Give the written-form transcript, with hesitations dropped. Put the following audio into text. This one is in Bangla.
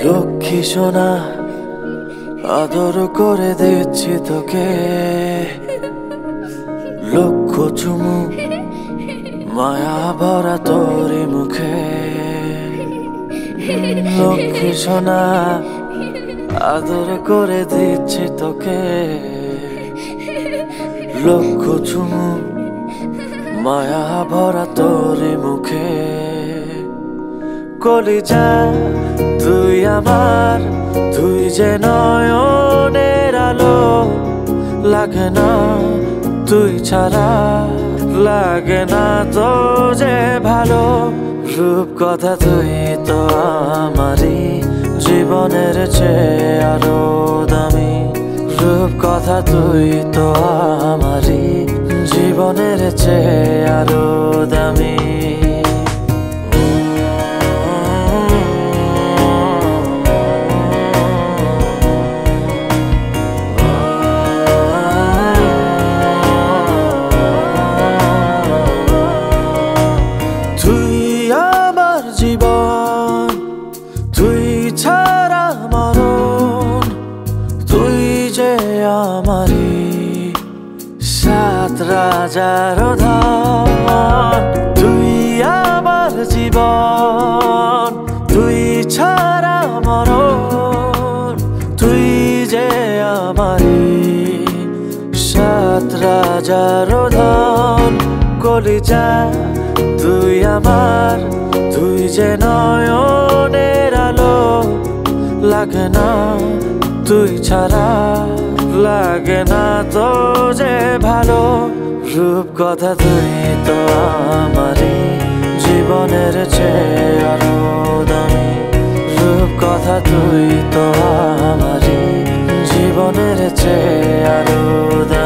লক্ষ্মী সোনা আদর করে দিচ্ছি তোকে, লক্ষ চুমু মায়া ভরা তোরি মুখে। লক্ষ্মী সোনা আদর করে দিচ্ছি তোকে, লক্ষ চুমু মায়া ভরা তোরি মুখে। কলিজা তুই আমার, তুই যে নয়নের আলো, লাগে না তুই ছাড়া, লাগে না তো যে ভালো। রূপ কথা তুই তো আমারই জীবনের চেয়ে আরো দামি, রূপ কথা তুই তো আমারই জীবনের চেয়ে আরো দামি। জীবন তুই ছাড়া মরণ, তুই যে আমারি সাত রাজার ধন। তুই আমার জীবন, তুই ছাড়া মরণ, তুই যে আমারি সাত রাজার ধন। কলিজা তুই আমার, তুই যে নয়নের আলো, লাগে না তুই ছাড়া, লাগে না তো যে ভালো। রূপ কথা তুই তো আমারই জীবনের চেয়ে আরো দামি, রূপ কথা তুই তো আমারই জীবনের চেয়ে আরো দামি।